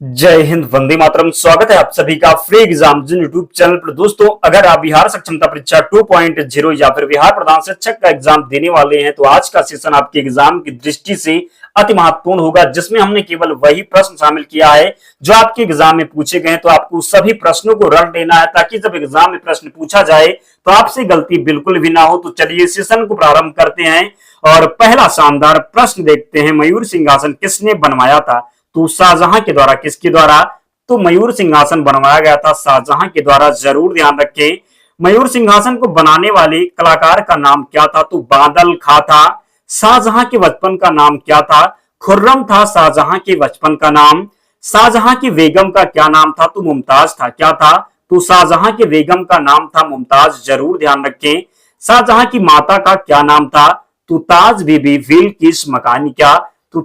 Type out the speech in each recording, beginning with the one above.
जय हिंद, वंदे मातरम। स्वागत है आप सभी का फ्री एग्जाम यूट्यूब चैनल पर। दोस्तों, अगर आप बिहार सक्षमता परीक्षा 2.0 या फिर बिहार प्रधान शिक्षक का एग्जाम देने वाले हैं तो आज का सेशन आपके एग्जाम की दृष्टि से अति महत्वपूर्ण होगा, जिसमें हमने केवल वही प्रश्न शामिल किया है जो आपके एग्जाम में पूछे गए। तो आपको सभी प्रश्नों को रट लेना है ताकि जब एग्जाम में प्रश्न पूछा जाए तो आपसे गलती बिल्कुल भी ना हो। तो चलिए सेशन को प्रारंभ करते हैं और पहला शानदार प्रश्न देखते हैं। मयूर सिंहासन किसने बनवाया था? तो शाहजहां के द्वारा। किसके द्वारा? तो मयूर सिंहासन बनवाया गया था शाहजहां के द्वारा। जरूर ध्यान रखें। मयूर सिंहासन को बनाने वाले कलाकार का नाम क्या था? तो बादल खां था। शाहजहां के बचपन का नाम क्या था? खुर्रम था शाहजहां के बचपन का नाम। शाहजहां की बेगम का क्या नाम था? तो मुमताज था। क्या था? तो शाहजहां की बेगम का नाम था मुमताज। जरूर ध्यान रखें। शाहजहां की माता का क्या नाम था? तो ताज बीबी बिल्किस मकानी। क्या? तो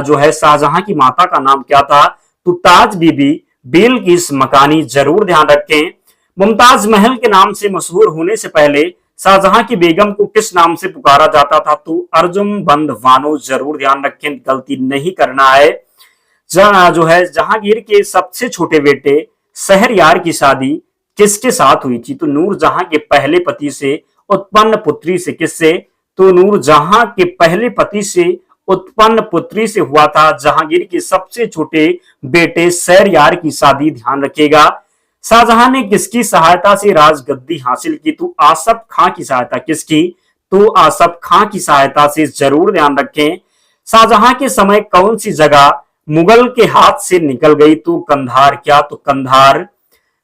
जो है शाहजहां की माता का नाम क्या था? तो ताज बीबी बिल्किस मकानी। जरूर ध्यान रखें। मुमताज महल के नाम से मशहूर होने से पहले शाहजहां की बेगम को किस नाम से पुकारा जाता था? तो अर्जुन बंद बानो। जरूर ध्यान रखें, गलती नहीं करना है। जो है जहांगीर के सबसे छोटे बेटे शहरयार की शादी किसके साथ हुई थी? तो नूरजहां के पहले पति से उत्पन्न पुत्री से। किससे? तो नूरजहां के पहले पति से उत्पन्न पुत्री से हुआ था। जहांगीर के सबसे छोटे बेटे शहरयार की शादी। ध्यान रखिएगा। शाहजहां ने किसकी सहायता से राजगद्दी हासिल की? तो आसफ खां की सहायता। किसकी? तो आसफ खां की सहायता से। जरूर ध्यान रखें। शाहजहां के समय कौन सी जगह मुगल के हाथ से निकल गई? तो कंधार। क्या? तो कंधार।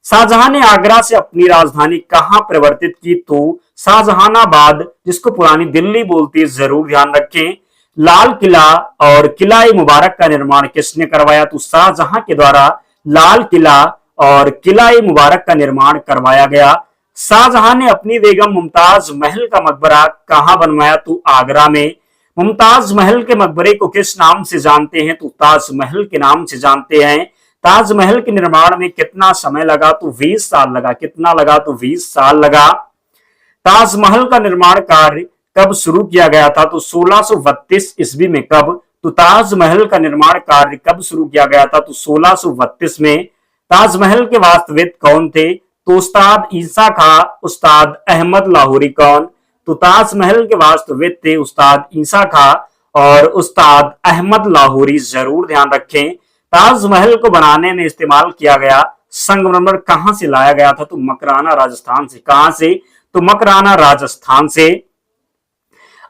शाहजहां ने आगरा से अपनी राजधानी कहां परिवर्तित की? तो शाहजहानाबाद, जिसको पुरानी दिल्ली बोलती है। जरूर ध्यान रखें। लाल किला और किला मुबारक का निर्माण किसने करवाया? तो शाहजहां के द्वारा लाल किला और किला मुबारक का निर्माण करवाया गया। शाहजहां ने अपनी बेगम मुमताज महल का मकबरा कहां बनवाया? तो आगरा में। मुमताज महल के मकबरे को किस नाम से जानते हैं? तो ताजमहल के नाम से जानते हैं। ताजमहल के निर्माण में कितना समय लगा? तो 20 साल लगा। कितना लगा? तो 20 साल लगा। ताजमहल का निर्माण कार्य कब शुरू किया गया था? तो 1632 ईस्वी में। कब? तो ताजमहल का निर्माण कार्य कब शुरू किया गया था? तो 1632 में। ताजमहल के वास्तविक कौन थे? तो उस्ताद ईसा खां, उस्ताद अहमद लाहौरी। कौन? तो ताजमहल के वास्तविक थे उस्ताद ईसा खां और उस्ताद अहमद लाहौरी। जरूर ध्यान रखें। ताजमहल को बनाने में इस्तेमाल किया गया संगमरमर कहां से लाया गया था? तो मकराना राजस्थान से। कहां से? तो मकराना राजस्थान से।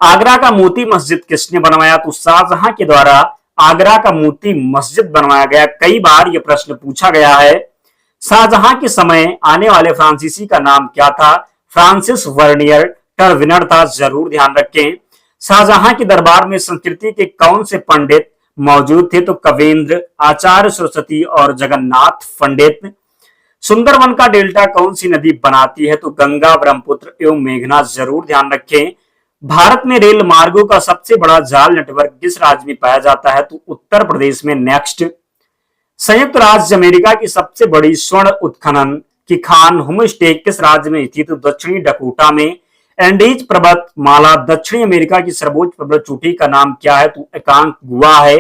आगरा का मोती मस्जिद किसने बनवाया? तो शाहजहां के द्वारा आगरा का मोती मस्जिद बनवाया गया। कई बार यह प्रश्न पूछा गया है। शाहजहां के समय आने वाले फ्रांसीसी का नाम क्या था? फ्रांसिस वर्नियर टर्विनर था। जरूर ध्यान रखें। शाहजहां के दरबार में संस्कृति के कौन से पंडित मौजूद थे? तो कवेंद्र, आचार्य सरस्वती और जगन्नाथ पंडित। सुंदरवन का डेल्टा कौन सी नदी बनाती है? तो गंगा, ब्रह्मपुत्र एवं मेघना। जरूर ध्यान रखें। भारत में रेल मार्गों का सबसे बड़ा जाल नेटवर्क किस राज्य में पाया जाता है? तो उत्तर प्रदेश में। नेक्स्ट। संयुक्त राज्य अमेरिका की सबसे बड़ी स्वर्ण उत्खनन की खान होमस्टे किस राज्य में स्थित? तो दक्षिणी डकोटा में। एंडीज पर्वत माला दक्षिणी अमेरिका की सर्वोच्च पर्वत चोटी का नाम क्या है? तो एकांक गुआ है।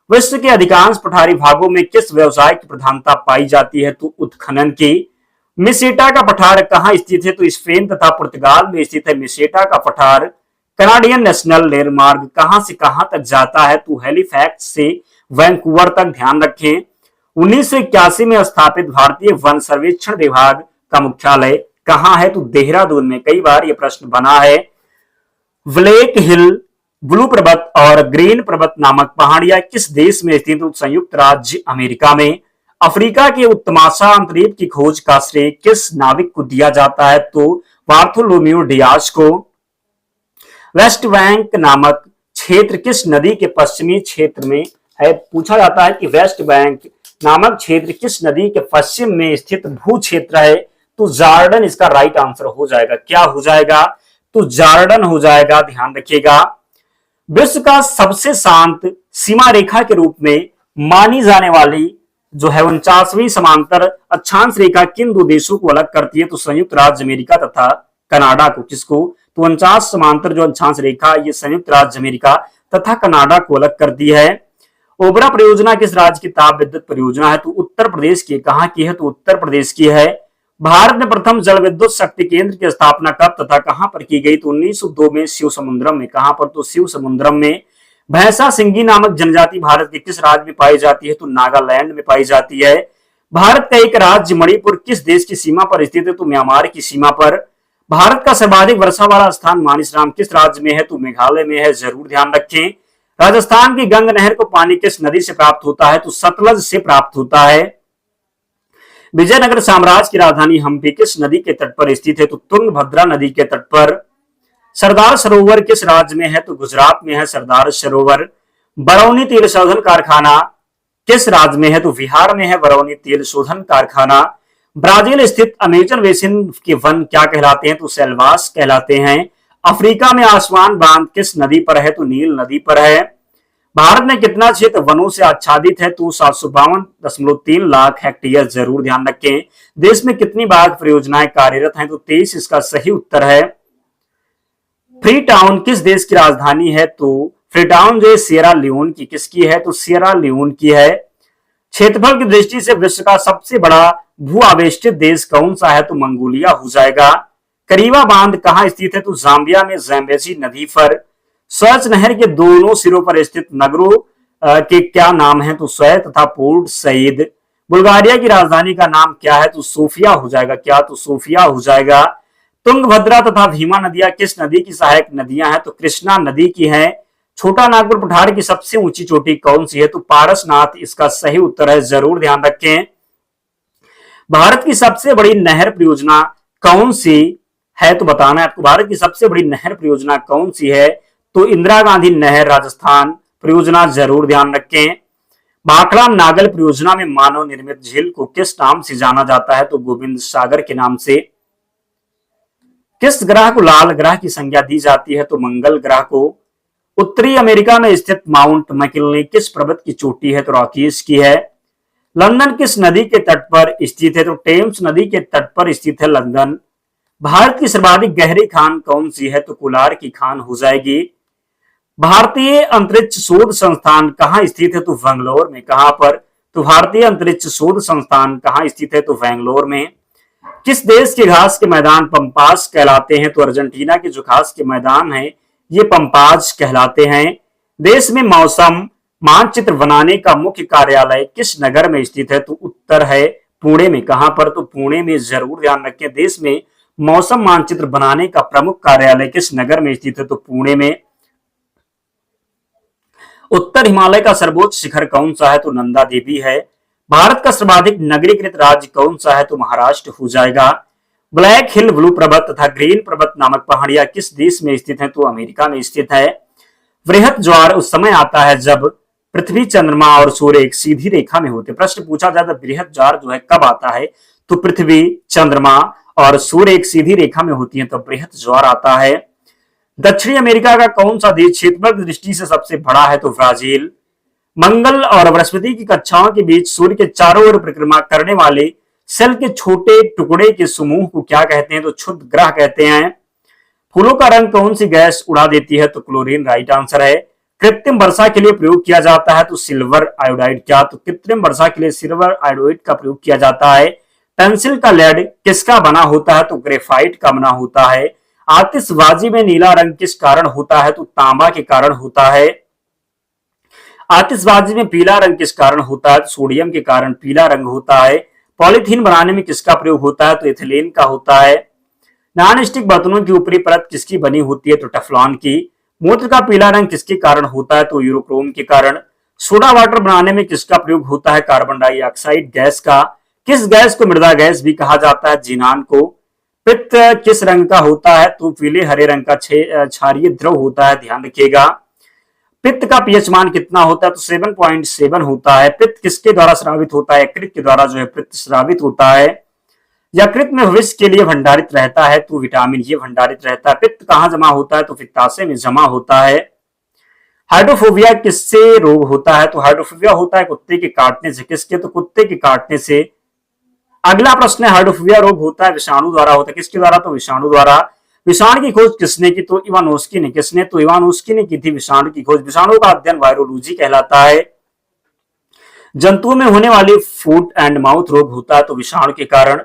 विश्व के अधिकांश पठारी भागों में किस व्यवसाय की प्रधानता पाई जाती है? तो उत्खनन की। मिसेटा का पठार कहां स्थित है? तो स्पेन तथा पुर्तगाल में स्थित है मिसेटा का पठार। कनाडियन नेशनल रेल मार्ग कहां से कहां तक जाता है? तो हैलिफैक्स से वैंकूवर तक। ध्यान रखें। 1981 में स्थापित भारतीय वन सर्वेक्षण विभाग का मुख्यालय कहां है? तो देहरादून में। कई बार यह प्रश्न बना है। ब्लैक हिल, ब्लू पर्वत और ग्रीन पर्वत नामक पहाड़ियां किस देश में स्थित? तो संयुक्त राज्य अमेरिका में। अफ्रीका के उत्तमाशा अंतरीप की खोज का श्रेय किस नाविक को दिया जाता है? तो बार्थोलोम्यू डियाज को। वेस्ट बैंक नामक क्षेत्र किस नदी के पश्चिमी क्षेत्र में है? पूछा जाता है कि वेस्ट बैंक नामक क्षेत्र किस नदी के पश्चिम में स्थित भू क्षेत्र है? तो जॉर्डन इसका राइट आंसर हो जाएगा। क्या हो जाएगा? तो जॉर्डन हो जाएगा। ध्यान रखिएगा। विश्व का सबसे शांत सीमा रेखा के रूप में मानी जाने वाली जो है 49वीं समांतर अक्षांश रेखा किन दो देशों को अलग करती है? तो संयुक्त राज्य अमेरिका तथा कनाडा को। किसको? तो 49 समांतर जो अक्षांश रेखा ये संयुक्त राज्य अमेरिका तथा कनाडा को अलग करती है। ओबरा परियोजना किस राज्य की ताप विद्युत परियोजना है? तो उत्तर प्रदेश की। कहां की है? तो उत्तर प्रदेश की है। भारत में प्रथम जल विद्युत शक्ति केंद्र की स्थापना कब तथा कहां पर की गई? तो 1902 में शिव समुद्रम में। कहां पर? तो शिव समुद्रम में। भैंसा सिंगी नामक जनजाति भारत के किस राज्य में पाई जाती है? तो नागालैंड में पाई जाती है। भारत का एक राज्य मणिपुर किस देश की सीमा पर स्थित है? तो म्यांमार की सीमा पर। भारत का सर्वाधिक वर्षा वाला स्थान मानिसराम किस राज्य में है? तो मेघालय में है, जरूर ध्यान रखें। राजस्थान की गंग नहर को पानी किस नदी से प्राप्त होता है? तो सतलज से प्राप्त होता है। विजयनगर साम्राज्य की राजधानी हम्पी किस नदी के तट पर स्थित है? तो तुंगभद्रा नदी के तट पर। सरदार सरोवर किस राज्य में है? तो गुजरात में है सरदार सरोवर। बरौनी तेल शोधन कारखाना किस राज्य में है? तो बिहार में है बरौनी तेल शोधन कारखाना। ब्राजील स्थित अमेजन बेसिन के वन क्या कहलाते हैं? तो सेल्वास कहलाते हैं। अफ्रीका में आसमान बांध किस नदी पर है? तो नील नदी पर है। भारत में कितना क्षेत्र वनों से आच्छादित है? तो 752.3 लाख हेक्टेयर, जरूर ध्यान रखें। देश में कितनी बाघ परियोजनाएं कार्यरत हैं? तो 23 इसका सही उत्तर है। फ्री टाउन किस देश की राजधानी है? तो फ्री टाउन जो है सियरा लियोन की। किसकी है? तो सियरा लियोन की है। क्षेत्रफल की दृष्टि से विश्व का सबसे बड़ा भू आवेष्टित देश कौन सा है? तो मंगोलिया हो जाएगा। करीवा बांध कहां स्थित है? तो जाम्बिया में ज़ैम्बेजी नदी पर। स्वेज नहर के दोनों सिरों पर स्थित नगरों के क्या नाम है? तो स्वय तथा पोर्ट सईद। बुल्गारिया की राजधानी का नाम क्या है? तो सोफिया हो जाएगा। क्या? तो सोफिया हो जाएगा। तुंगभद्रा तथा भीमा नदियां किस नदी की सहायक नदियां हैं? तो कृष्णा नदी की हैं। छोटा नागपुर पठार की सबसे ऊंची चोटी कौन सी है? तो पारसनाथ इसका सही उत्तर है, जरूर ध्यान रखें। भारत की सबसे बड़ी नहर परियोजना कौन सी है? तो बताना है आपको, भारत की सबसे बड़ी नहर परियोजना कौन सी है? तो इंदिरा गांधी नहर राजस्थान परियोजना, जरूर ध्यान रखें। भाखड़ा नागल परियोजना में मानव निर्मित झील को किस नाम से जाना जाता है? तो गोविंद सागर के नाम से। किस ग्रह को लाल ग्रह की संज्ञा दी जाती है? तो मंगल ग्रह को। उत्तरी अमेरिका में स्थित माउंट मैकिनले किस पर्वत की चोटी है? तो रॉकीज की है। लंदन किस नदी के तट पर स्थित है? तो टेम्स नदी के तट पर स्थित है लंदन। भारत की सर्वाधिक गहरी खान कौन सी है? तो कोलार की खान हो जाएगी। भारतीय अंतरिक्ष शोध संस्थान कहां स्थित है? तो बैंगलोर में। कहां पर? तो भारतीय अंतरिक्ष शोध संस्थान कहां स्थित है? तो बैंगलोर में। किस देश के घास के मैदान पंपास कहलाते हैं? तो अर्जेंटीना के जो घास के मैदान है ये पंपाज कहलाते हैं। देश में मौसम मानचित्र बनाने का मुख्य कार्यालय किस नगर में स्थित है? तो उत्तर है पुणे में। कहां पर? तो पुणे में, जरूर ध्यान रखें। देश में मौसम मानचित्र बनाने का प्रमुख कार्यालय किस नगर में स्थित है? तो पुणे में। उत्तर हिमालय का सर्वोच्च शिखर कौन सा है? तो नंदा देवी है। भारत का सर्वाधिक नगरीकृत राज्य कौन सा है? तो महाराष्ट्र हो जाएगा। ब्लैक हिल ब्लू पर्वत तथा ग्रीन पर्वत नामक पहाड़ियां किस देश में स्थित हैं? तो अमेरिका में स्थित है। वृहत ज्वार उस समय आता है जब पृथ्वी, चंद्रमा और सूर्य एक सीधी रेखा में होते। प्रश्न पूछा जाता है वृहत ज्वार जो है कब आता है? तो पृथ्वी, चंद्रमा और सूर्य एक सीधी रेखा में होती है तो वृहत ज्वार आता है। दक्षिणी अमेरिका का कौन सा देश क्षेत्रफल की दृष्टि से सबसे बड़ा है? तो ब्राजील। मंगल और बृहस्पति की कक्षाओं के बीच सूर्य के चारों ओर परिक्रमा करने वाले सेल के छोटे टुकड़े के समूह को क्या कहते हैं? तो क्षुद्र ग्रह कहते हैं। फूलों का रंग कौन सी गैस उड़ा देती है? तो क्लोरीन राइट आंसर है। कृत्रिम वर्षा के लिए प्रयोग किया जाता है तो सिल्वर आयोडाइड। क्या? तो कृत्रिम वर्षा के लिए सिल्वर आयोडाइड का प्रयोग किया जाता है। पेंसिल का लेड किसका बना होता है? तो ग्रेफाइट का बना होता है। आतिशबाजी में नीला रंग किस कारण होता है? तो तांबा के कारण होता है। आतिशबाजी में पीला रंग किस कारण होता है? तो सोडियम के कारण पीला रंग होता है। पॉलीथीन बनाने में किसका प्रयोग होता है? तो एथिलीन का होता है। नॉन स्टिक बर्तनों की ऊपरी परत किसकी बनी होती है? तो टेफ्लॉन की। मूत्र का पीला रंग किसके कारण होता है? तो यूरोक्रोम के कारण। सोडा वाटर बनाने में किसका प्रयोग होता है? कार्बन डाइऑक्साइड गैस का। किस गैस को मृदा गैस भी कहा जाता है? जीनान को। पित्त किस रंग का होता है? तो पीले हरे रंग का क्षारीय द्रव होता है, ध्यान रखिएगा। पित्त का पीएच मान कितना होता है? तो 7.7 होता है। पित्त किसके द्वारा स्रावित होता है? यकृत के द्वारा जो है पित्त स्रावित होता है। यकृत में भविष्य के लिए भंडारित रहता है तो विटामिन ये भंडारित रहता है। पित्त कहाँ जमा होता है? तो पित्ताशय में जमा होता है। हाइड्रोफोबिया किससे रोग होता है? तो हाइड्रोफोबिया होता है कुत्ते के काटने से। किसके? तो कुत्ते के काटने से। अगला प्रश्न है हाइड्रोफोबिया रोग होता है विषाणु द्वारा होता है। किसके द्वारा? तो विषाणु द्वारा। विषाणु की खोज किसने की? तो इवानोस्की ने। किसने? तो इवानोस्की ने की थी विषाणु की खोज। विषाणु का अध्ययन वायरोलॉजी कहलाता है। जंतुओं में होने वाली फूट एंड माउथ रोग होता है तो विषाणु के कारण।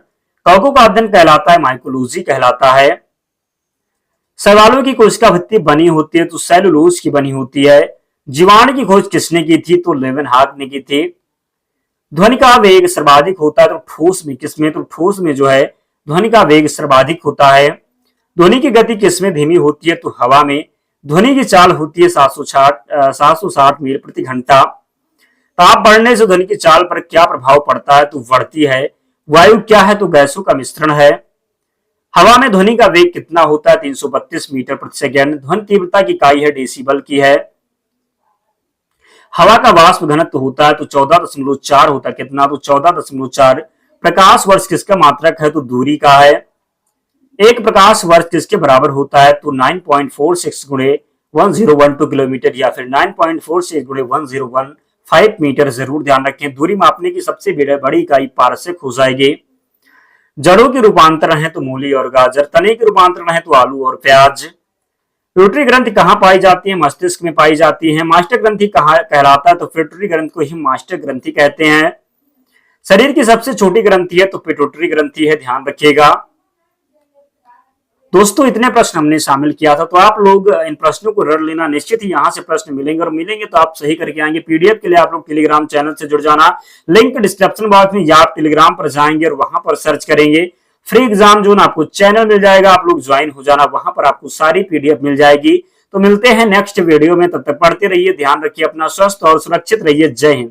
कवकों का अध्ययन कहलाता है माइकोलॉजी कहलाता है। शैवालों की कोशिका भित्ति बनी होती है तो सेलुलोज की बनी होती है। जीवाणु की खोज किसने की थी तो लेवेनहॉक ने की थी। ध्वनि का वेग सर्वाधिक होता है तो ठोस में किसमें तो ठोस में जो है ध्वनि का वेग सर्वाधिक होता है। ध्वनि की गति किसमें धीमी होती है तो हवा में। ध्वनि की चाल होती है 760 मील प्रति घंटा। ताप बढ़ने से ध्वनि की चाल पर क्या प्रभाव पड़ता है तो बढ़ती है। वायु क्या है तो गैसों का मिश्रण है। हवा में ध्वनि का वेग कितना होता है 332 मीटर प्रति सेकेंड। ध्वनि तीव्रता की इकाई है डेसिबल की है। हवा का वाष्प घनत्व होता है तो 14.4 होता है कितना तो 14.4। प्रकाश वर्ष किसका मात्रक है तो दूरी का है। एक प्रकाश वर्ष किसके बराबर होता है तो 9.46 गुणे 1012 किलोमीटर या फिर 9.46 गुणे 1015 मीटर। जरूर ध्यान रखें। दूरी मापने की सबसे बड़ी इकाई पारसेक हो जाएगी। जड़ों के रूपांतरण है तो मूली और गाजर। तने के रूपांतरण है तो आलू और प्याज। पिट्यूटरी ग्रंथि कहाँ पाई जाती है मस्तिष्क में पाई जाती है। मास्टर ग्रंथि कहाँ कहलाता है तो पिट्यूटरी ग्रंथि को ही मास्टर ग्रंथि कहते हैं। शरीर की सबसे छोटी ग्रंथि है तो पिट्यूटरी ग्रंथि है, ध्यान रखिएगा। दोस्तों इतने प्रश्न हमने शामिल किया था तो आप लोग इन प्रश्नों को रट लेना। निश्चित ही यहाँ से प्रश्न मिलेंगे और मिलेंगे तो आप सही करके आएंगे। पीडीएफ के लिए आप लोग टेलीग्राम चैनल से जुड़ जाना। लिंक डिस्क्रिप्शन बॉक्स में या आप टेलीग्राम पर जाएंगे और वहां पर सर्च करेंगे फ्री एग्जाम जोन, आपको चैनल मिल जाएगा। आप लोग ज्वाइन हो जाना, वहां पर आपको सारी पीडीएफ मिल जाएगी। तो मिलते हैं नेक्स्ट वीडियो में, तब तक पढ़ते रहिए, ध्यान रखिए अपना, स्वस्थ और सुरक्षित रहिए। जय हिंद।